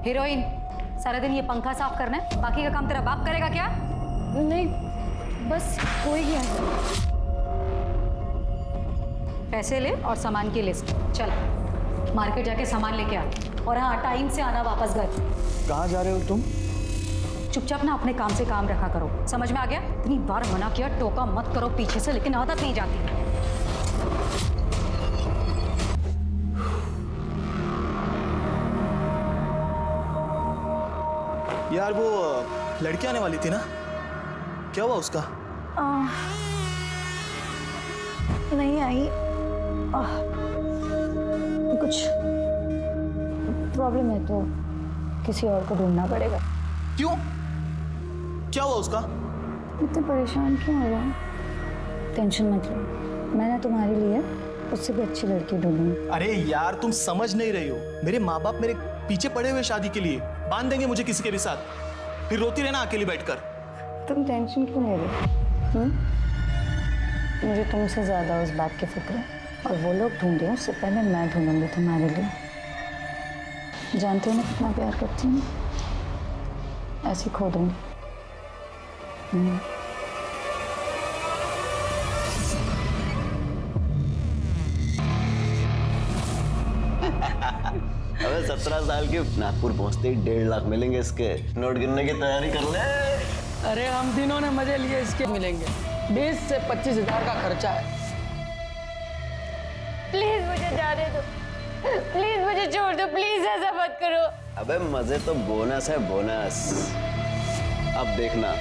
Heroine, सारा दिन ये पंखा साफ करना है, बाकी का काम तेरा बाप करेगा क्या? नहीं, बस हो ही गया। पैसे ले और सामान की लिस्ट। चल मार्केट जाके सामान लेके आ, और हाँ टाइम से आना वापस घर। कहाँ जा रहे हो तुम? चुपचाप ना अपने काम से काम रखा करो, समझ में आ गया? इतनी बार मना किया टोका मत करो पीछे से, लेकिन आदत नहीं जाती। यार वो लड़की आने वाली थी ना, क्या हुआ उसका? नहीं आई। कुछ प्रॉब्लम है तो किसी और को ढूंढना पड़ेगा। क्यों? क्या हुआ उसका? इतने परेशान क्यों हो रहे हो? टेंशन मत लो, मैंने तुम्हारे लिए उससे भी अच्छी लड़की ढूंढूंगी। अरे यार तुम समझ नहीं रही हो, मेरे माँ बाप मेरे पीछे पड़े हुए शादी के लिए, बांध देंगे मुझे किसी के भी साथ, फिर रोती रहना अकेली बैठकर। तुम टेंशन क्यों ले रहे हो? मुझे तुमसे ज्यादा उस बात की फिक्र है, और वो लोग ढूंढे उससे पहले मैं ढूंढूंगी तुम्हारे लिए। जानते हो मैं कितना प्यार करती हूँ, ऐसे खो दूंगी। अबे 17 साल के नागपुर पहुंचते ही 1.5 लाख मिलेंगे, इसके नोट गिनने की तैयारी कर ले। अरे हम तीनों ने मजे लिए, इसके मिलेंगे 20 से 25 हजार का खर्चा है। प्लीज मुझे जाने दो, प्लीज मुझे छोड़ दो, प्लीज ऐसा मत करो। अबे मजे तो बोनस है, बोनस। अब देखना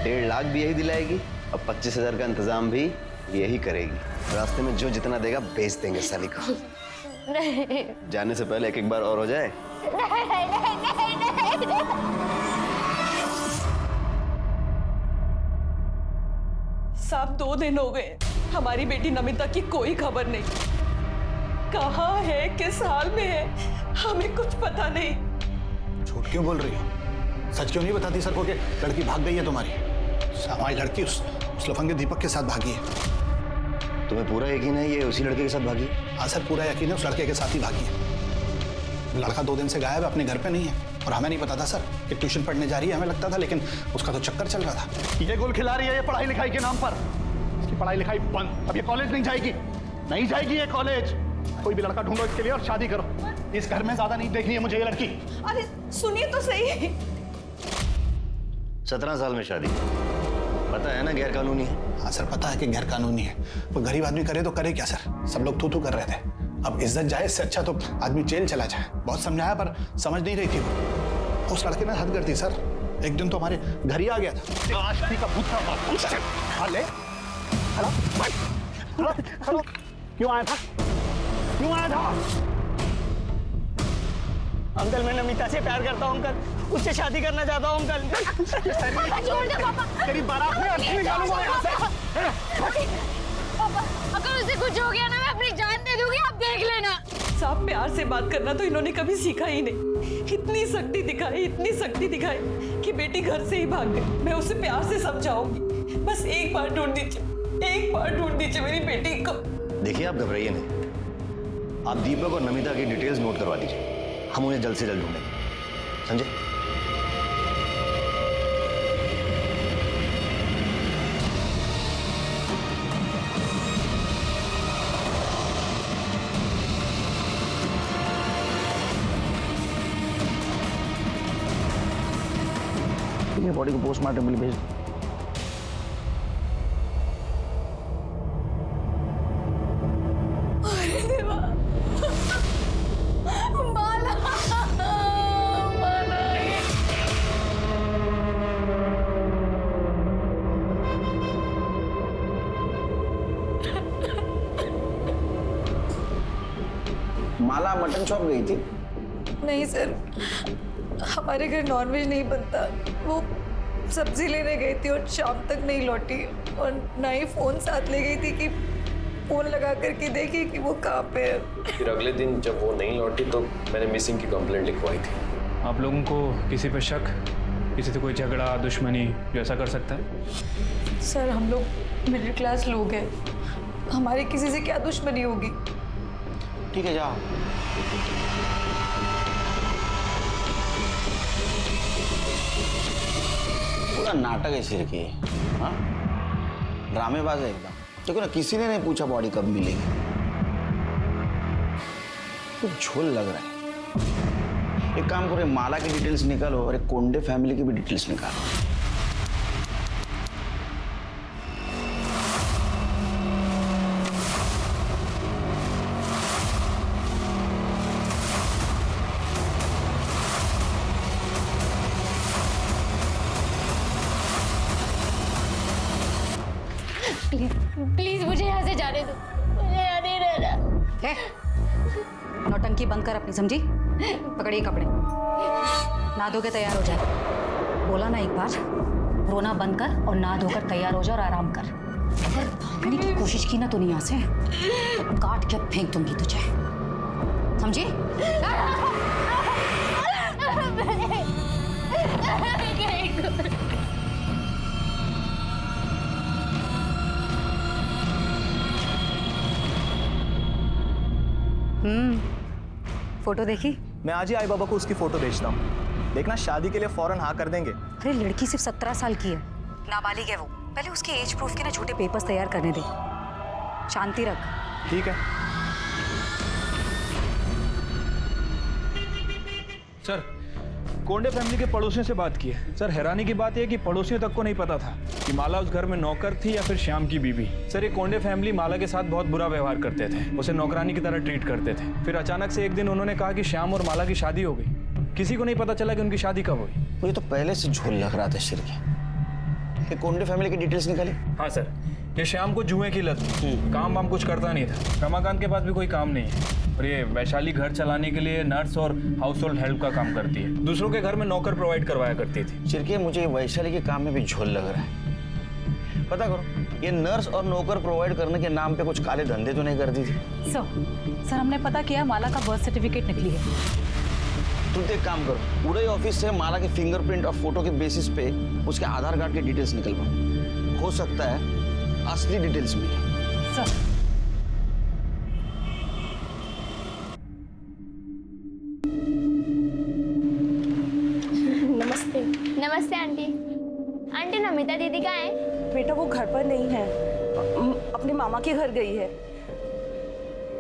1.5 लाख भी यही दिलाएगी और 25,000 का इंतजाम भी यही करेगी। रास्ते में जो जितना देगा बेच देंगे साली को। नहीं, जाने से पहले एक बार और हो जाए। नहीं, नहीं, नहीं, नहीं, नहीं। साहब 2 दिन हो गए, हमारी बेटी नमिता की कोई खबर नहीं। कहाँ है, किस हाल में है, हमें कुछ पता नहीं। झूठ क्यों बोल रही हो? सच क्यों नहीं बताती सर को कि लड़की भाग गई है तुम्हारी? हमारी लड़की उस लफंगे दीपक के साथ भागी है। तुम्हें पूरा यकीन है ये उसी लड़के के साथ भागी? हाँ सर, पूरा यकीन है उस लड़के के साथ ही भागी है। लड़का 2 दिन से गायब है, अपने घर पे नहीं है, और हमें नहीं पता था सर कि ट्यूशन पढ़ने जा रही है। हमें लगता था, लेकिन उसका तो चक्कर चल रहा था। ये गोल खिला रही है ये पढ़ाई लिखाई के नाम पर। इसकी पढ़ाई लिखाई बंद, अब ये कॉलेज नहीं जाएगी, नहीं जाएगी ये कॉलेज। कोई भी लड़का ढूंढो इसके लिए और शादी करो। इस घर में ज्यादा नहीं देखनी है मुझे ये लड़की। अरे सुनिए तो सही। 17 साल में शादी, पता है ना गैर कानूनी है। हाँ सर, पता है कि गैर कानूनी है, वो गरीब आदमी करे तो करे क्या सर? सब लोग थू थू कर रहे थे। अब इज्जत जाए, इससे अच्छा तो आदमी जेल चला जाए। बहुत समझाया पर समझ नहीं रही थी वो। उस लड़के ने हद कर दी सर, एक दिन तो हमारे घर ही आ गया था। आशिकी का भूत था। ले हेलो, क्यों आया था? क्यों आया था? अंकल मैं नमिता से प्यार करता हूँ अंकल, उससे शादी करना चाहता हूँ अंकल। छोड़ दे पापा। तेरी बारात में अर्थी निकालूंगा यहाँ से। पापा, अगर उसे कुछ हो गया ना मैं अपनी जान दे दूंगी, आप देख लेना। साहब प्यार से बात करना तो इन्होंने कभी सीखा ही नहीं। इतनी सख्ती दिखाई, इतनी सख्ती दिखाई कि बेटी घर से ही भाग गई। मैं उसे प्यार से समझाऊंगी, बस एक बार ढूंढ दीजिए, एक बार ढूंढ दीजिए मेरी बेटी को। देखिए आप घबराइए नहीं, आप दीपक और नमिता की डिटेल्स नोट करवा दीजिए, हम उन्हें जल्द से जल्द ढूंढेंगे, समझे? बॉडी को पोस्टमार्टम के लिए भेज दो। माला मटन शॉप गई थी? नहीं सर, हमारे घर नॉनवेज नहीं बनता। वो सब्जी लेने गई थी और शाम तक नहीं लौटी, और ना ही फोन साथ ले गई थी कि फोन लगा करके देखी कि वो कहाँ पे है। फिर अगले दिन जब वो नहीं लौटी तो मैंने मिसिंग की कंप्लेंट लिखवाई थी। आप लोगों को किसी पर शक, किसी से कोई झगड़ा दुश्मनी जो ऐसा कर सकता है? सर हम लोग मिडिल क्लास लोग हैं, हमारी किसी से क्या दुश्मनी होगी। ठीक है जाओ। पूरा नाटक है सिर की। हाँ, ड्रामेबाज है एकदम। देखो ना, किसी ने नहीं पूछा बॉडी कब मिलेगी। कुछ झोल लग रहा है। एक काम करो, माला की डिटेल्स निकालो और एक कोंडे फैमिली की भी डिटेल्स निकालो। प्लीज मुझे यहाँ से जाने दो, मुझे यहाँ नहीं रहना। नौटंकी बंद कर अपनी, समझी? पकड़िए कपड़े, नहा धो के तैयार हो जाए। बोला ना एक बार, रोना बंद कर और नहा धोकर तैयार हो जा और आराम कर। अगर भागने की कोशिश की ना तूने यहाँ से, तो काट के फेंक दूंगी तुझे, समझी? फोटो देखी? मैं आज ही आई बाबा को उसकी फोटो भेजता हूँ। देखना शादी के लिए फौरन हाँ कर देंगे। अरे लड़की सिर्फ 17 साल की है, नाबालिग है वो। पहले उसके एज प्रूफ के ना झूठे पेपर्स तैयार करने दे। शांति रख। ठीक है सर, कोंडे फैमिली के पड़ोसियों से बात की है। सर, हैरानी की बात यह कि पड़ोसियों तक को नहीं पता था कि माला उस घर में नौकर थी या फिर श्याम की बीवी। सर, ये कोंडे फैमिली माला के साथ बहुत बुरा व्यवहार करते थे, उसे नौकरानी की तरह ट्रीट करते थे। फिर अचानक से एक दिन उन्होंने कहा कि श्याम और माला की शादी हो गई। किसी को नहीं पता चला कि उनकी शादी कब हुई। मुझे तो पहले से झोल लग रहा था सिर की। ये कोंडे फैमिली की डिटेल्स निकाली? हाँ सर, ये श्याम को जुए की लत थी, काम वाम कुछ करता नहीं था। रमाकांत के पास भी कोई काम नहीं है और ये वैशाली घर चलाने के लिए नर्स और हाउस होल्ड हेल्प का काम करती है। दूसरों के घर में नौकर प्रोवाइड करवाया करती थी। चिरके, मुझे वैशाली के काम में भी झोल लग रहा है। पता करो, ये नर्स और नौकर प्रोवाइड करने के नाम पे कुछ काले धंधे तो नहीं करती थी? सर हमने पता किया, माला का बर्थ सर्टिफिकेट नकली है। तुम एक काम करो, पूरे ऑफिस से माला के फिंगरप्रिंट और फोटो के बेसिस पे उसके आधार कार्ड के डिटेल्स निकलवाओ। हो सकता है असली डिटेल्स मिले। सर नमस्ते। नमस्ते आंटी। आंटी नमिता दीदी कहाँ है? बेटा वो घर पर नहीं है, अपने मामा के घर गई है।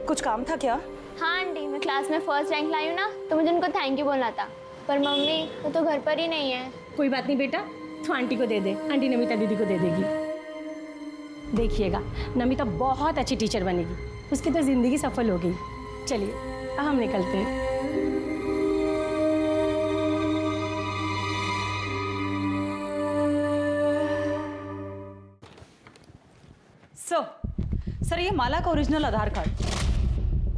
कुछ काम था क्या? हाँ आंटी, मैं क्लास में फर्स्ट रैंक लाई हूँ ना, तो मुझे उनको थैंक यू बोलना था। पर मम्मी वो तो घर पर ही नहीं है। कोई बात नहीं बेटा, तो आंटी को दे दे, आंटी नमिता दीदी को दे देगी। देखिएगा नमिता बहुत अच्छी टीचर बनेगी, उसकी तो जिंदगी सफल हो गई। चलिए हम निकलते हैं। सर ये माला का ओरिजिनल आधार कार्ड,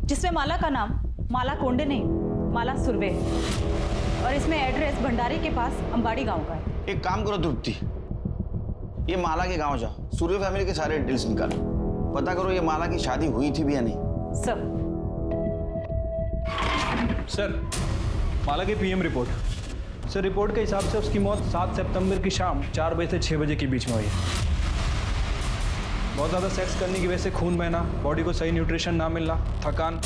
जिसमें माला का नाम माला कोंडे नहीं, माला सुरवे है। और इसमें एड्रेस भंडारी के पास अंबाड़ी गांव का है। एक काम करो तृप्ति, ये माला के गांव जाओ, सूर्य फैमिली के सारे डिटेल्स निकालो, पता करो ये माला की शादी हुई थी भी या नहीं। सर, माला की पीएम रिपोर्ट। सर, रिपोर्ट के हिसाब से उसकी मौत 7 सितंबर की शाम 4 बजे से 6 बजे के बीच में हुई है। बहुत ज़्यादा सेक्स करने की वजह से खून बहना, बॉडी को सही न्यूट्रिशन ना मिलना, थकान,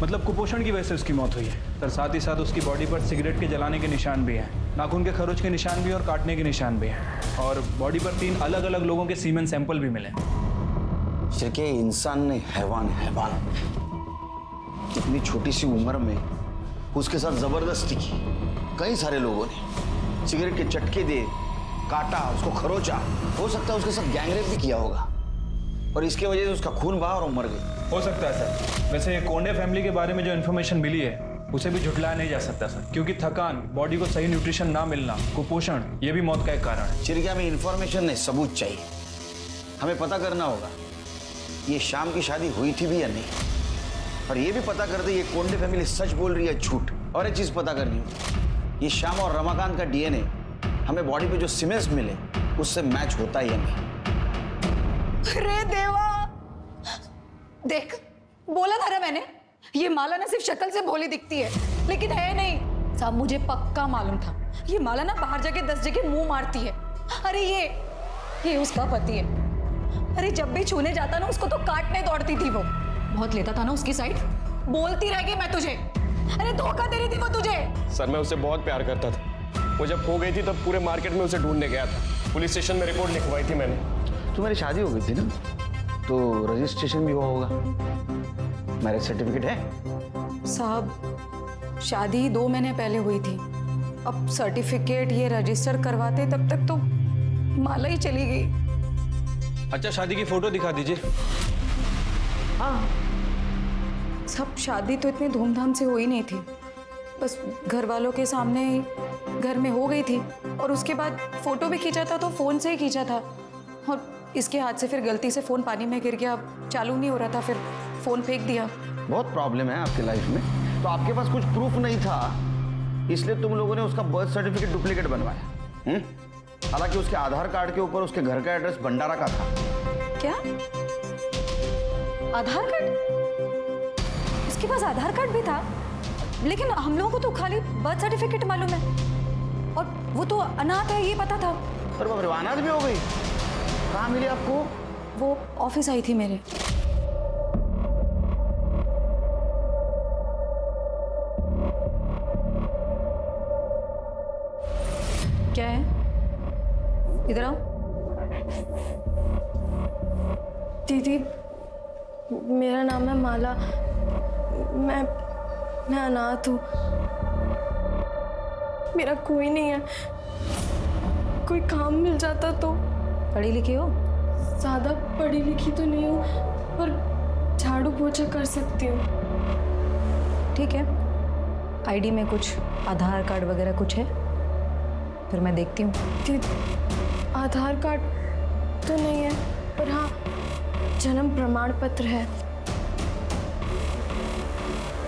मतलब कुपोषण की वजह से उसकी मौत हुई है। सर, साथ ही साथ उसकी बॉडी पर सिगरेट के जलाने के निशान भी हैं, नाखून के खरोच के निशान भी और काटने के निशान भी हैं, और बॉडी पर 3 अलग अलग लोगों के सीमेन सैंपल भी मिले। सिर्के इंसान ने हैवान इतनी छोटी सी उम्र में उसके साथ जबरदस्ती की। कई सारे लोगों ने सिगरेट के चटके दे, काटा, उसको खरोचा। हो सकता है उसके साथ गैंगरेप भी किया होगा और इसके वजह से उसका खून बहा और मर गई। हो सकता है सर। वैसे ये कोंडे फैमिली के बारे में जो इन्फॉर्मेशन मिली है उसे भी झुठलाया नहीं जा सकता सर, क्योंकि थकान, बॉडी को सही न्यूट्रिशन ना मिलना, कुपोषण, ये भी मौत का एक कारण है। चिरके, हमें इन्फॉर्मेशन नहीं, सबूत चाहिए। हमें पता करना होगा ये शाम की शादी हुई थी भी या नहीं, और ये भी पता कर दे ये कोंडे फैमिली सच बोल रही है झूठ। और एक चीज पता करनी हो, ये श्याम और रमाकांत का डीएनए हमें बॉडी पे जो सीमेंट्स मिले उससे मैच होता है या नहीं। अरे देवा, देख बोला था ना मैंने, ये माला ना सिर्फ शक्ल से भोली दिखती है लेकिन है नहीं। साहब मुझे पक्का मालूम था, ये माला ना बाहर जाके 10 जगह मुंह मारती है। अरे ये उसका पति है। अरे जब भी छूने जाता ना उसको तो काटने दौड़ती थी वो। बहुत लेता था ना उसकी साइड, बोलती रह गई मैं तुझे। अरे धोखा दे रही थी वो तुझे। सर, मैं उससे बहुत प्यार करता था। वो जब खो गई थी तब पूरे मार्केट में उसे ढूंढने गया था। पुलिस स्टेशन में रिपोर्ट लिखवाई थी मैंने। तुम्हारी शादी हो गई थी ना, तो रजिस्ट्रेशन भी हुआ होगा, मैरिज सर्टिफिकेट है? साहब शादी 2 महीने पहले हुई थी। अब सर्टिफिकेट ये रजिस्टर करवाते तब तक तो माला ही चली गई। अच्छा, शादी की फोटो दिखा दीजिए। हाँ, सब शादी तो इतनी धूमधाम से हुई नहीं थी, बस घर वालों के सामने ही घर में हो गई थी। और उसके बाद फोटो भी खींचा था तो फोन से ही खींचा था, और इसके हाथ से फिर गलती से फोन पानी में गिर गया, चालू नहीं हो रहा था, फिर फोन फेंक दिया। बहुत प्रॉब्लम है आपके लाइफ में, तो आपके पास कुछ प्रूफ नहीं था, इसलिए तुम लोगों ने उसका बर्थ सर्टिफिकेट डुप्लीकेट बनवाया। हालांकि उसके आधार कार्ड के ऊपर उसके घर का एड्रेस भंडारा का था। क्या आधार कार्ड? उसके पास आधार कार्ड भी था, लेकिन हम लोगों को तो खाली बर्थ सर्टिफिकेट मालूम है, और वो तो अनाथ है ये पता था। पर बाप रे, अनाथ भी हो गई? कहाँ मिली आपको? वो ऑफिस आई थी मेरे। क्या है? इधर आओ। दीदी, मेरा नाम है माला, मैं अनाथ हूँ, मेरा कोई नहीं है। कोई काम मिल जाता तो। पढ़ी लिखी हो? ज़्यादा पढ़ी लिखी तो नहीं हूँ, पर झाड़ू पोछा कर सकती हूँ। ठीक है, आईडी में कुछ आधार कार्ड वगैरह कुछ है? फिर मैं देखती हूँ। आधार कार्ड तो नहीं है, पर हाँ जन्म प्रमाण पत्र है।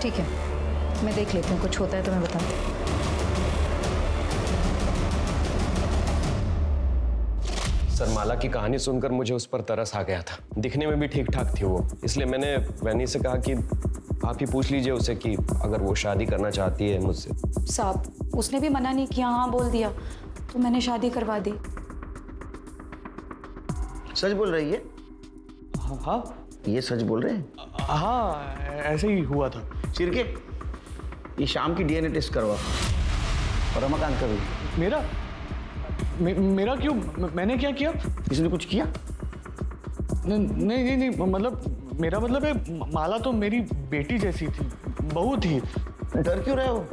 ठीक है, मैं देख लेती हूँ, कुछ होता है तो मैं बताती हूँ। सर, माला की कहानी सुनकर मुझे उस पर तरस आ गया था। दिखने में भी ठीक ठाक थी वो, इसलिए मैंने वैनी से कहा कि आप ही पूछ लीजिए उसे कि अगर वो शादी करना चाहती है मुझसे। साहब, उसने भी मना नहीं किया, हाँ बोल दिया, तो मैंने शादी करवा दी। सच बोल रही है? हाँ, ये सच बोल रहे हैं? हाँ, ऐसे ही हुआ था। चिरके, ये शाम की डीएनए टेस्ट करवा, और रमाकांत का भी। मेरा क्यों? मैंने क्या किया? किसी ने कुछ किया? नहीं, मतलब मेरा मतलब है, माला तो मेरी बेटी जैसी थी, बहू थी। डर क्यों रहे हो?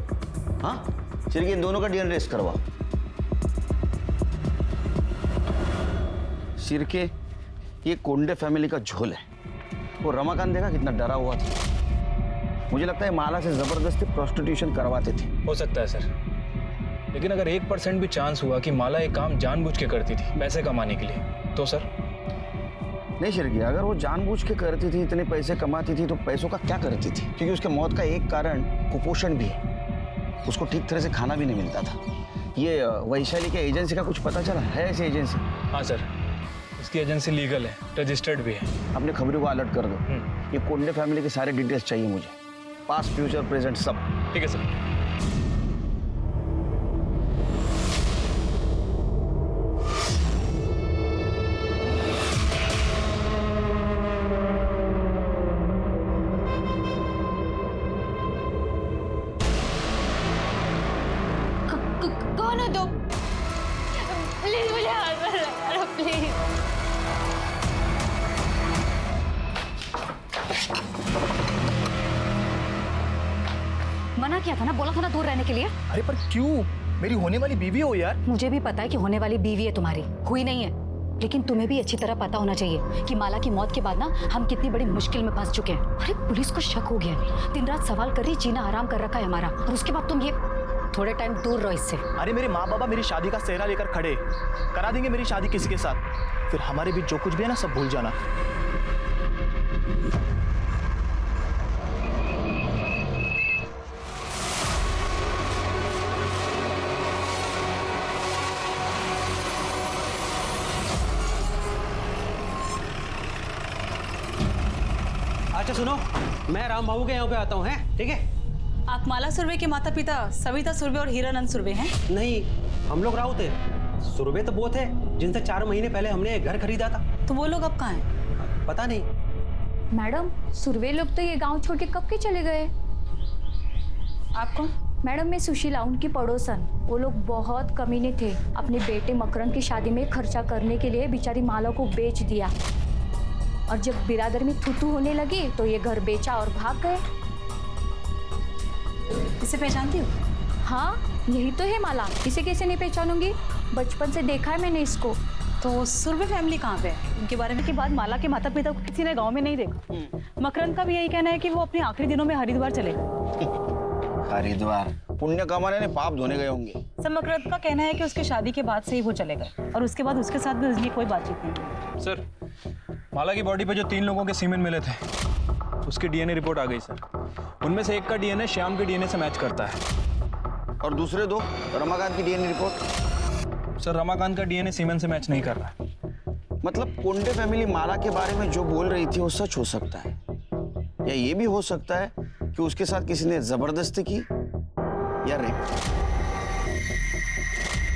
हाँ, चिरके, इन दोनों का डीएनए टेस्ट करवा। चिरके, ये कोंडे फैमिली का झोल है। वो रमाकांत देखा कितना डरा हुआ था। मुझे लगता है माला से जबरदस्ती प्रोस्टिट्यूशन करवाते थे। हो सकता है सर, लेकिन अगर 1% भी चांस हुआ कि माला एक काम जानबूझ के करती थी पैसे कमाने के लिए, तो सर? नहीं शिरकी, अगर वो जानबूझ के करती थी, इतने पैसे कमाती थी, तो पैसों का क्या करती थी? क्योंकि उसके मौत का एक कारण कुपोषण भी है, उसको ठीक तरह से खाना भी नहीं मिलता था। ये वैशाली के एजेंसी का कुछ पता चला है? ऐसी एजेंसी? हाँ सर, उसकी एजेंसी लीगल है, रजिस्टर्ड भी है। अपने खबरों को अलर्ट कर दो। ये कोंडे फैमिली के सारे डिटेल्स चाहिए मुझे, पास्ट फ्यूचर प्रेजेंट सब। ठीक है सर। कौन हो तुम? प्लीज मुझे हाथ में लगा, प्लीज। मना किया था ना, बोला था ना दूर रहने के लिए। अरे पर क्यों? मेरी होने वाली बीवी हो यार। मुझे भी पता है कि होने वाली बीवी है तुम्हारी, हुई नहीं है, लेकिन तुम्हें भी अच्छी तरह पता होना चाहिए कि माला की मौत के बाद ना हम कितनी बड़ी मुश्किल में फंस चुके हैं। अरे पुलिस को शक हो गया, दिन रात सवाल कर रही, जीना हराम कर रखा है हमारा, और उसके बाद तुम ये थोड़े टाइम दूर रहो इससे। अरे मेरे माँ बाबा मेरी शादी का सेहरा लेकर खड़े, करा देंगे मेरी शादी किसी के साथ, फिर हमारे बीच जो कुछ भी है ना सब भूल जाना। अच्छा सुनो, मैं राम बाबू के यहाँ पे आता हूँ, हैं? ठीक है? आप माला सुरवे के माता पिता सविता सुरवे और हीरानंद सुरवे हैं? नहीं, हम लोग राउत हैं। सुरवे तो वो थे जिनसे 4 महीने पहले हमने घर खरीदा था। तो वो लोग अब कहाँ हैं? पता नहीं। मैडम, सुरवे लोग तो ये गांव छोड़ के कब के चले गए? आप कौन? मैडम मैं सुशीला, उनकी पड़ोसन। वो लोग बहुत कमीने थे। अपने बेटे मकरंद की शादी में खर्चा करने के लिए बेचारी माला को बेच दिया, और जब बिरादर में थू होने लगी तो ये घर बेचा और भाग गए। इसे पहचानती हो? हाँ, यही तो है माला। इसे कैसे नहीं पहचानूंगी? बचपन से देखा है मैंने इसको। तो सुरभि फैमिली कहाँ पे है? उनके बारे में के बाद माला के माता पिता को किसी ने गांव में नहीं देखा। मकरंद का भी यही कहना है कि वो अपने आखिरी दिनों में हरिद्वार चले गए। हरिद्वार पुण्य कमाने ने पाप धोने गए होंगे। सब मकरंद का कहना है कि उसकी शादी के बाद से ही वो चले गए, और उसके बाद उसके साथ भी उसकी कोई बातचीत नहीं। सर, माला की बॉडी पे जो 3 लोगों के सीमेन मिले थे, उसकी डीएनए रिपोर्ट आ गई सर। उनमें से एक का डीएनए श्याम के डीएनए से मैच करता है। और दूसरे 2 रमाकांत की डीएनए रिपोर्ट? सर, रमाकांत का डीएनए सीमेन से मैच नहीं कर रहा है। मतलब कोंडे फैमिली माला के बारे में जो बोल रही थी वो सच हो सकता है, या ये भी हो सकता है कि उसके साथ किसी ने जबरदस्ती की या रेप।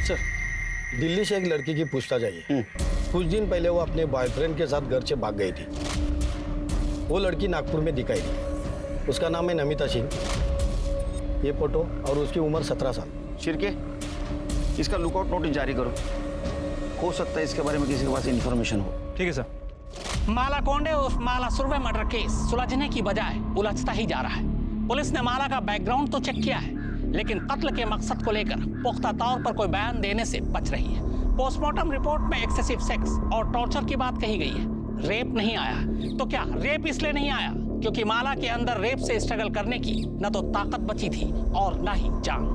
सर, दिल्ली से एक लड़की की पूछताछ आई है। कुछ दिन पहले वो अपने बॉयफ्रेंड के साथ घर से भाग गई थी। वो लड़की नागपुर में दिखाई दी। उसका नाम है नमिता सिंह। ये फोटो और उसकी उम्र 17 साल। शिरके, इसका लुकआउट नोटिस जारी करो। हो सकता है इसके बारे में किसी के पास इंफॉर्मेशन हो। ठीक है सर। माला कोंडे उर्फ माला सुरभि मर्डर केस सुलझने की बजाय उलझता ही जा रहा है। पुलिस ने माला का बैकग्राउंड तो चेक किया है, लेकिन कत्ल के मकसद को लेकर पुख्ता तौर पर कोई बयान देने से बच रही है। पोस्टमार्टम रिपोर्ट में एक्सेसिव सेक्स और टॉर्चर की बात कही गई है। रेप नहीं आया। तो क्या रेप इसलिए नहीं आया क्योंकि माला के अंदर रेप से स्ट्रगल करने की न तो ताकत बची थी और न ही जान?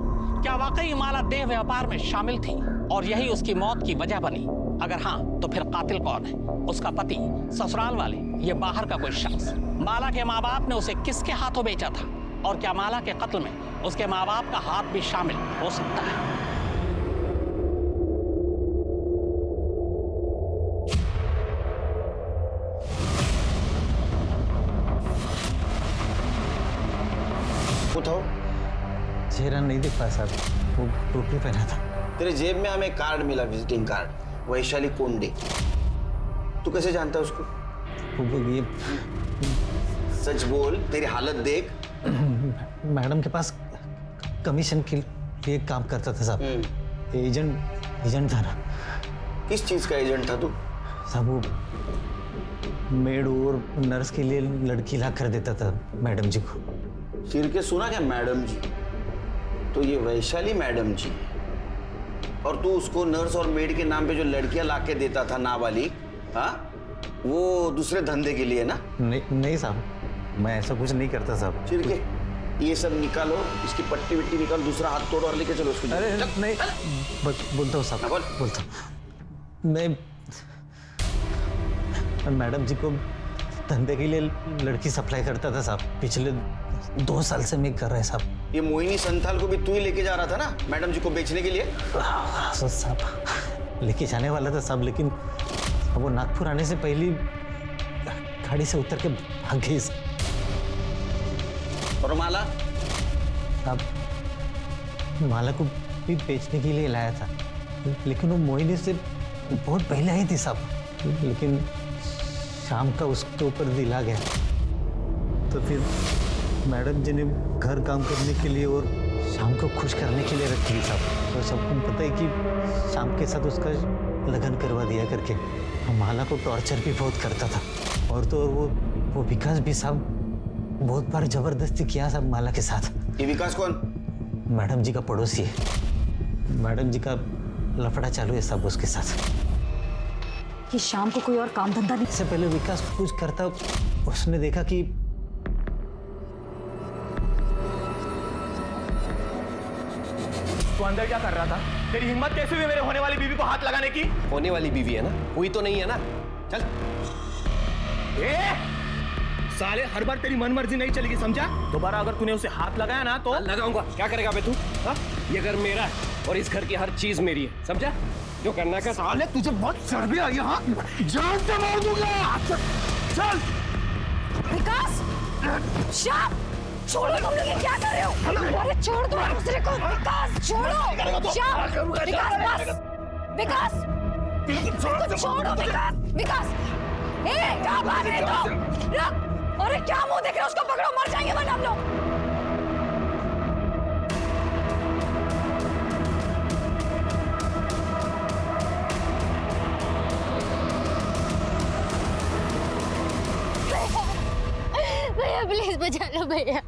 क्या वाकई माला देह व्यापार में शामिल थी और यही उसकी मौत की वजह बनी? अगर हाँ, तो फिर कातिल कौन है? उसका पति, ससुराल वाले, ये बाहर का कोई शख्स? माला के माँ बाप ने उसे किसके हाथों बेचा था? और क्या माला के कत्ल में उसके माँ बाप का हाथ भी शामिल हो सकता है? उठाओ। चेहरा नहीं दिख पाया साहब, वो टोपी पहना था। तेरे जेब में हमें कार्ड मिला, विजिटिंग कार्ड, वैशाली कोंडे। तू कैसे जानता है उसको? ये सच बोल, तेरी हालत देख। मैडम के पास कमीशन के लिए काम करता था साहब। एजेंट था ना। किस चीज का एजेंट था तू? साहब वो मेड और नर्स के लिए लड़की ला कर देता था मैडम जी को। सिर के सुना क्या मैडम जी? तो ये वैशाली मैडम जी, और तू उसको नर्स और मेड के नाम पे जो लड़कियां लाके देता था नाबालिग, हाँ, वो दूसरे धंधे के लिए ना? नहीं साहब, मैं ऐसा कुछ नहीं करता साहब। सिर के ये सब निकालो, इसकी पट्टी विट्टी निकाल, दूसरा हाथ तोड़ो और लेके चलो उसको। अरे नहीं, बोलता हूँ साहब, बोलता हूँ। मैं मैडम जी को धंधे के लिए लड़की सप्लाई करता था साहब। पिछले 2 साल से मैं कर रहा है साहब। ये मोहिनी संथाल को भी तू ही लेके जा रहा था ना मैडम जी को बेचने के लिए? साहब लेके जाने वाला था साहब, लेकिन वो नागपुर आने से पहले गाड़ी से उतर के भाग गई। और माला? साहब माला को भी बेचने के लिए लाया था, लेकिन वो मोहिनी से बहुत पहले आई थी साहब। लेकिन शाम का उसके ऊपर दिल आ गया, तो फिर मैडम जी ने घर काम करने के लिए और शाम को खुश करने के लिए रख ली साहब। तो सबको पता है कि शाम के साथ उसका लगन करवा दिया करके। माला को टॉर्चर भी बहुत करता था, और तो और वो विकास भी साहब बहुत बार जबरदस्ती किया साहब माला के साथ। ये विकास कौन? मैडम जी का पड़ोसी है। मैडम जी का लफड़ा चालू है साहब उसके साथ। कि शाम को कोई और काम धंधा नहीं? इससे पहले विकास कुछ करता, उसने देखा कि तू अंदर क्या कर रहा था? तेरी हिम्मत कैसे हुई मेरे होने वाली बीवी को हाथ लगाने की? होने वाली बीवी है ना, हुई तो नहीं है ना। चल। साले, हर बार तेरी मन मर्जी नहीं चलेगी, समझा? दोबारा अगर तूने उसे हाथ लगाया ना तो लगाऊंगा। क्या करेगा बे तू? ये घर मेरा है और इस घर की हर चीज मेरी है, समझा? जो करना कर। साले तुझे बहुत चर्बी आई है, हाँ? जान से मार दूंगा। चल। विकास, श्याम, छोड़ो, तुम लोग ये क्या कर रहे हो? अरे छोड़ दो दूसरे को। विकास छोड़ो। श्याम, विकास बस। विकास, छोड़ो विकास। विकास, क्या भाग रहे हो? रुक। अरे क्या मुंह देख रहे हो? उसको पकड़ो, मर जाएंगे वरना हम लोग। प्लीज बचा लो भैया।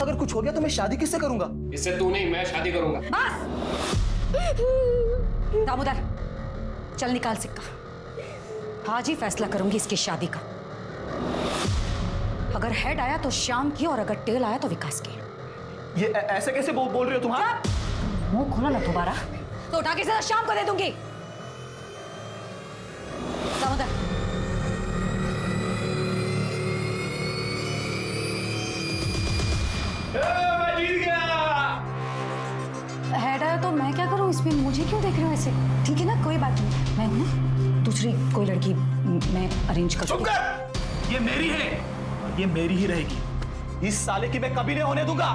अगर कुछ हो गया तो मैं शादी किससे करूंगा? इससे तू नहीं, मैं शादी करूंगा। दामोदर, चल निकाल सिक्का। आज ही फैसला करूंगी इसकी शादी का। अगर हेड आया तो श्याम की और अगर टेल आया तो विकास की। ये ऐसे कैसे बोल रहे हो तुम? मुंह खोला ना दोबारा तो उठा के सीधा शाम को दे दूंगी। दामोदर, मैं जीत गया। हेड आया तो मैं क्या करूं इसमें? मुझे क्यों देख रहे हो ऐसे? ठीक है ना, कोई बात नहीं, मैं हूं ना, दूसरी कोई लड़की मैं अरेंज कर दूंगी। ये मेरी है, ये मेरी ही रहेगी। इस साले की मैं कभी नहीं होने दूंगा।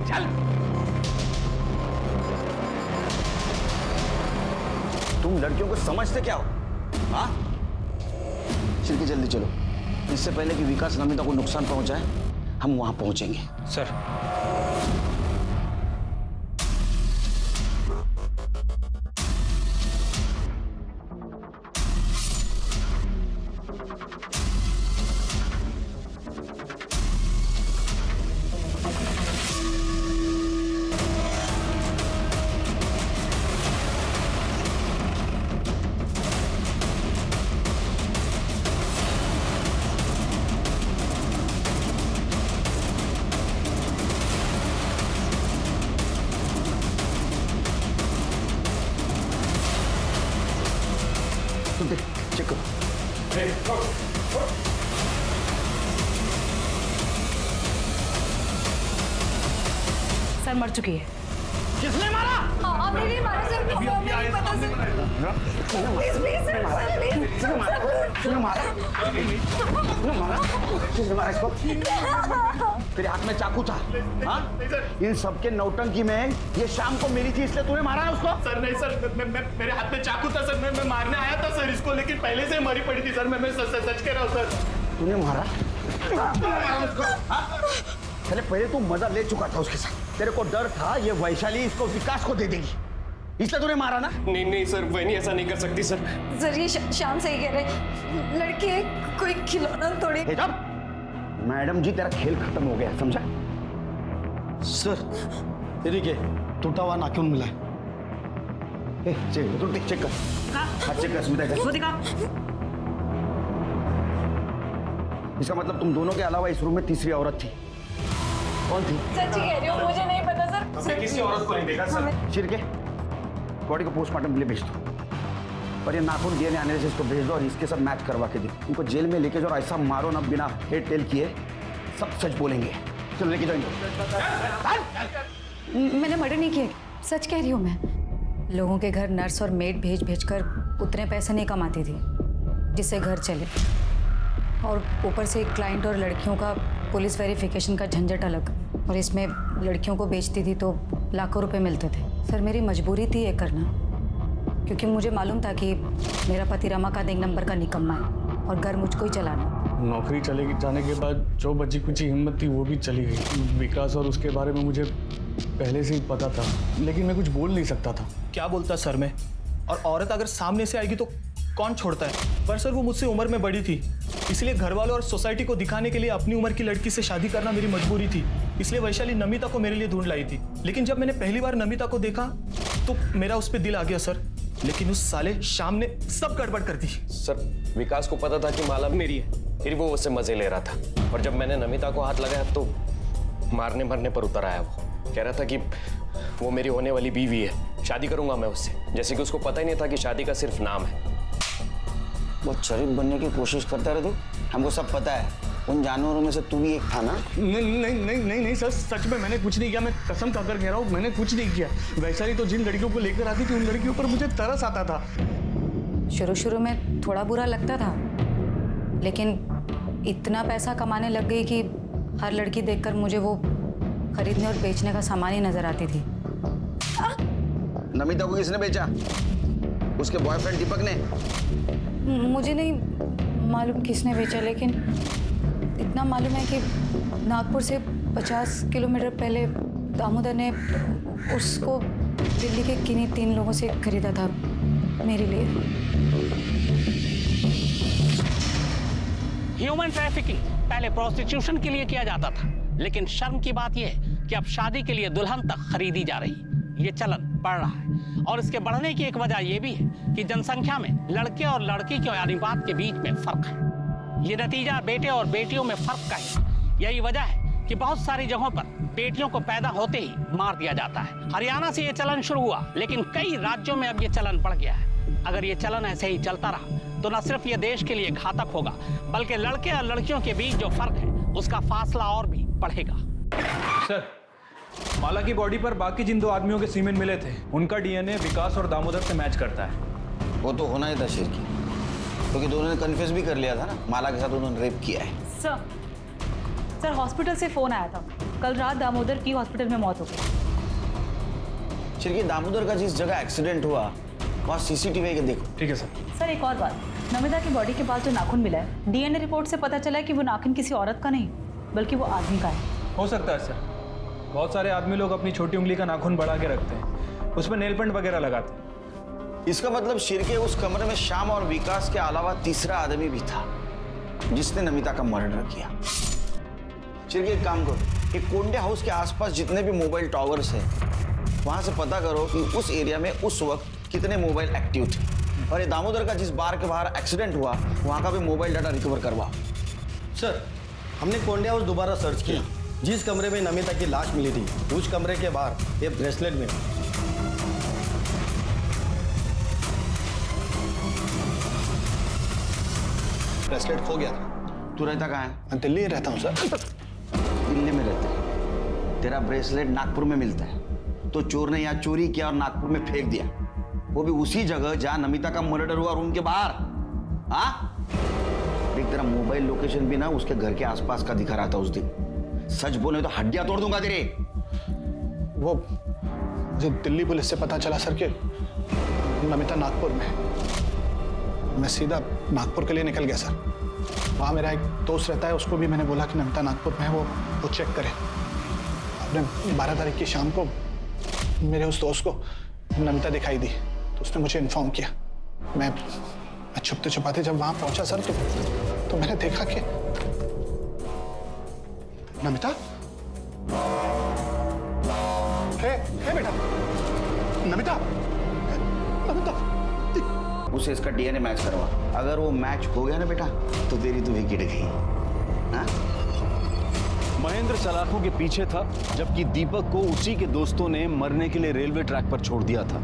चल। तुम लड़कियों को समझते क्या हो? हाँ, चल के जल्दी चलो, इससे पहले कि विकास नमिता को नुकसान पहुंचाए हम वहां पहुंचेंगे। सर, तुम देख, चेक करो। सर मर चुकी है। किसने मारा? हमने नहीं मारा सर, हमें नहीं पता sir. Please please sir, please. किसने मारा? किसने मारा इसको? तेरे हाथ में चाकू था? हाँ? इन सबके नौटंकी में ये शाम को मिली थी इसलिए तूने मारा है उसको? सर नहीं सर, मेरे हाथ में चाकू था सर, मैं मारने आया था सर इसको, लेकिन पहले से मरी पड़ी थी सर। मैं सच कह रहा हूँ सर। तूने मारा? पहले पहले तू मजा ले चुका था उसके साथ। तेरे को डर था ये वैशाली इसको विकास को दे देगी, इसलिए तूने मारा ना? नहीं नहीं सर, वही नहीं, ऐसा नहीं कर सकती सर। सर ये श्याम सही कह रहे, लड़की है, कोई खिलौना थोड़ी। मैडम जी तेरा खेल खत्म हो गया, समझा? सर, ये देखिए टूटा हुआ नाखून मिला है। चेक कर। हाँ चेक कर, स्मिता कर। इसका मतलब तुम दोनों के अलावा इस रूम में तीसरी औरत थी। कौन थी? सच्ची कह रही हूँ, मुझे नहीं पता सर। हमने किसी औरत को नहीं देखा सर। चिरके, बॉडी को पोस्टमार्टम के लिए भेज दो, और ये नाखून डीएनए आने से इसको भेज दो और इसके सब मैच करवा के दो। इनको जेल में लेके जाओ और ऐसा मारो ना बिना हेड टेल किए, सब सच बोलेंगे। चलो लेके जाओ। मैंने मर्डर नहीं किया, सच कह रही हूँ मैं। लोगों के घर नर्स और मेड भेज भेज कर उतने पैसे नहीं कमाती थी जिससे घर चले, और ऊपर से क्लाइंट और लड़कियों का पुलिस वेरिफिकेशन का झंझट अलग, और इसमें लड़कियों को बेचती थी तो लाखों रुपए मिलते थे। सर मेरी मजबूरी थी ये करना, क्योंकि मुझे मालूम था कि मेरा पति रमा का 1 नंबर का निकम्मा है और घर मुझको ही चलाना। नौकरी चले जाने के बाद जो बची कुची हिम्मत थी वो भी चली गई। विकास और उसके बारे में मुझे पहले से ही पता था, लेकिन मैं कुछ बोल नहीं सकता था। क्या बोलता सर मैं? और औरत अगर सामने से आएगी तो कौन छोड़ता है? पर सर वो मुझसे उम्र में बड़ी थी, इसलिए घर वालों और सोसाइटी को दिखाने के लिए अपनी उम्र की लड़की से शादी करना मेरी मजबूरी थी। इसलिए वैशाली नमिता को मेरे लिए ढूंढ लाई थी। लेकिन जब मैंने पहली बार नमिता को देखा तो मेरा उस पर दिल आ गया सर, लेकिन उस साले शाम ने सब गड़बड़ कर दी। सर विकास को पता था कि माला मेरी है, फिर वो उससे मजे ले रहा था, और जब मैंने नमिता को हाथ लगाया तो मारने मरने पर उतर आया। वो कह रहा था कि वो मेरी होने वाली बीवी है, शादी करूंगा मैं उससे, जैसे कि उसको पता ही नहीं था कि शादी का सिर्फ नाम है। बहुत शरीफ बनने की कोशिश करता रहे तू, हमको सब पता है। उन जानवरों में से तू भी एक था ना? नहीं सर, सच में मैंने कुछ नहीं किया। मैं कसम खाकर कह रहा हूँ, मैंने कुछ नहीं किया। वैशाली तो जिन लड़कियों को लेकर आती थी उन लड़कियों पर मुझे तरस आता था। शुरू में थोड़ा बुरा लगता था, लेकिन इतना पैसा कमाने लग गई कि हर लड़की देखकर मुझे वो खरीदने और बेचने का सामान ही नजर आती थी। नमिता को किसने बेचा? उसके बॉयफ्रेंड दीपक ने? मुझे नहीं मालूम किसने बेचा, लेकिन इतना मालूम है कि नागपुर से 50 किलोमीटर पहले दामोदर ने उसको दिल्ली के किन्हीं 3 लोगों से खरीदा था मेरे लिए। ह्यूमन ट्रैफिकिंग पहले प्रोस्टिट्यूशन के लिए किया जाता था, लेकिन शर्म की बात यह है कि अब शादी के लिए दुल्हन तक खरीदी जा रही। ये चलन बढ़ रहा है और इसके बढ़ने की एक वजह यह भी है कि जनसंख्या में लड़के और लड़की के अनुपात के बीच में फर्क है। ये नतीजा बेटे और बेटियों में फर्क का है। यही वजह है कि बहुत सारी जगहों पर बेटियों को पैदा होते ही मार दिया जाता है। हरियाणा से ये चलन शुरू हुआ, लेकिन कई राज्यों में अब ये चलन बढ़ गया है। अगर ये चलन ऐसे ही चलता रहा तो न सिर्फ ये देश के लिए घातक होगा, बल्कि लड़के और लड़कियों के बीच जो फर्क है उसका फासला और भी बढ़ेगा। सर, माला की बॉडी पर बाकी जिन 2 आदमियों के सीमेंट मिले थे, उनका डीएनए विकास और दामोदर से मैच करता है। वो तो होना ही था शेर की, क्योंकि दोनों ने कन्फ्यूज भी कर लिया था ना, माला के साथ उन्होंने रेप किया है। सर हॉस्पिटल से फोन आया था, कल रात दामोदर की हॉस्पिटल में मौत हो गई। शेर की, दामोदर का जिस जगह एक्सीडेंट हुआ वहाँ सीसीटीवी के देखो। ठीक है सर। सर एक और बात, नमिता की बॉडी के पास जो नाखून मिला है, डीएनए रिपोर्ट से पता चला है कि वो नाखून किसी औरत का नहीं बल्कि वो आदमी का है। हो सकता है सर, बहुत सारे आदमी लोग अपनी छोटी उंगली का नाखून बढ़ा के रखते हैं, उसमें नेल पेंट वगैरह लगाते हैं। इसका मतलब शेर के उस कमरे में श्याम और विकास के अलावा तीसरा आदमी भी था जिसने नमिता का मर्डर किया। शेर के, एक काम करो, एक कोंडे हाउस के आसपास जितने भी मोबाइल टावर्स हैं वहां से पता करो कि उस एरिया में उस वक्त कितने मोबाइल एक्टिव थे, और ये दामोदर का जिस बार के बाहर एक्सीडेंट हुआ वहां का भी मोबाइल डाटा रिकवर करवाओ। सर, हमने कोंडे हाउस दोबारा सर्च किया। जिस कमरे में नमिता की लाश मिली थी उस कमरे के बाहर ये ब्रेसलेट मिला। ब्रेसलेट खो गया था। तू रहता कहाँ है? मैं दिल्ली ही रहता हूँ सर। दिल्ली में रहता है? तेरा ब्रेसलेट नागपुर में मिलता है, तो चोर ने यहाँ चोरी किया और नागपुर में फेंक दिया, वो भी उसी जगह जहाँ नमिता का मर्डर हुआ, रूम के बाहर। हाँ, देख तेरा मोबाइल लोकेशन भी ना उसके घर के आसपास का दिखा रहा था उस दिन। सच बोले तो हड्डियां तोड़ दूंगा तेरे। वो मुझे दिल्ली पुलिस से पता चला सर कि नमिता नागपुर में है। मैं सीधा नागपुर के लिए निकल गया सर। वहाँ मेरा एक दोस्त रहता है, उसको भी मैंने बोला कि नमिता नागपुर में है, वो चेक करे। अपने 12 तारीख की शाम को मेरे उस दोस्त को नमिता दिखाई दी, तो उसने मुझे इन्फॉर्म किया। मैं छुपते छुपाते जब वहाँ पहुँचा सर तो मैंने देखा कि नमिता है बेटा, नमिता उसे इसका डीएनए मैच करवा। अगर वो मैच हो गया ना बेटा तो तेरी तू विकेट गई। हाँ? महेंद्र सलाखों के पीछे था, जबकि दीपक को उसी के दोस्तों ने मरने के लिए रेलवे ट्रैक पर छोड़ दिया था।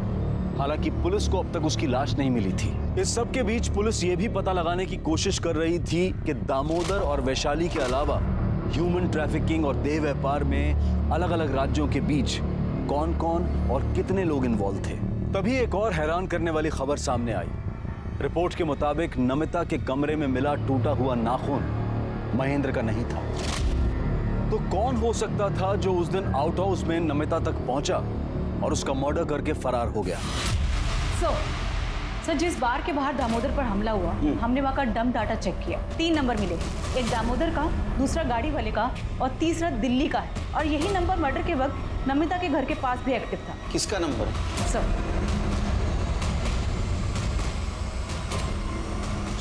हालांकि पुलिस को अब तक उसकी लाश नहीं मिली थी। इस सब के बीच पुलिस ये भी पता लगाने की कोशिश कर रही थी कि दामोदर और वैशाली के अलावा ह्यूमन ट्रैफिकिंग और देह व्यापार में अलग अलग राज्यों के बीच कौन कौन और कितने लोग इन्वॉल्व थे। तभी एक और हैरान करने वाली खबर सामने आई। रिपोर्ट के मुताबिक नमिता के कमरे में मिला टूटा हुआ नाखून महेंद्र का नहीं था। तो कौन हो सकता था जो उस दिन आउट हाउस में नमिता तक पहुंचा और उसका मर्डर करके फरार हो गया? सर जिस बार के बाहर दामोदर पर हमला हुआ, हमने वहाँ का डंप डाटा चेक किया। 3 नंबर मिले, एक दामोदर का, दूसरा गाड़ी वाले का और तीसरा दिल्ली का है। और यही नंबर मर्डर के वक्त नमिता के घर के पास भी एक्टिव था। किसका number? Sir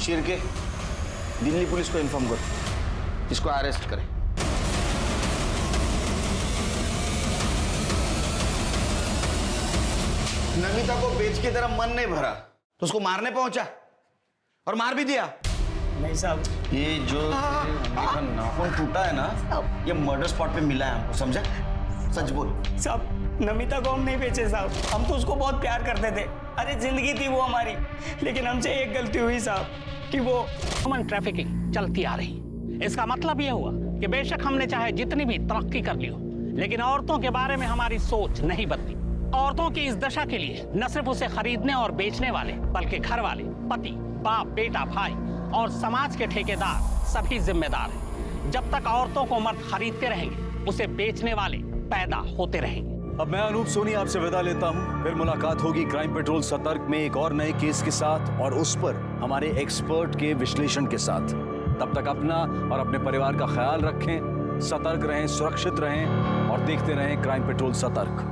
Shirke, Delhi police को इन्फॉर्म करो, इसको अरेस्ट करें। नमिता को बेच के तेरा मन नहीं भरा तो उसको मारने पहुंचा और मार भी दिया। नहीं साहब, ये जो नाखून टूटा है ना, ये मर्डर स्पॉट पे मिला है हमको, समझा? सच बोल। साहब नमिता को हम नहीं बेचे साहब, हम तो उसको बहुत प्यार करते थे। अरे जिंदगी थी वो हमारी, लेकिन हमसे एक गलती हुई साहब कि वो ह्यूमन ट्रैफिकिंग चलती आ रही। इसका मतलब यह हुआ कि बेशक हमने चाहे जितनी भी तरक्की कर ली हो, लेकिन औरतों के बारे में हमारी सोच नहीं बदली। औरतों की इस दशा के लिए न सिर्फ उसे खरीदने और बेचने वाले, बल्कि घर वाले, पति, बाप, बेटा, भाई और समाज के ठेकेदार सभी जिम्मेदार हैं। जब तक औरतों को मर्द खरीदते रहेंगे, उसे बेचने वाले पैदा होते रहेंगे। अब मैं अनूप सोनी आपसे विदा लेता हूं। फिर मुलाकात होगी क्राइम पेट्रोल सतर्क में एक और नए केस के साथ और उस पर हमारे एक्सपर्ट के विश्लेषण के साथ। तब तक अपना और अपने परिवार का ख्याल रखें, सतर्क रहें, सुरक्षित रहें और देखते रहें क्राइम पेट्रोल सतर्क।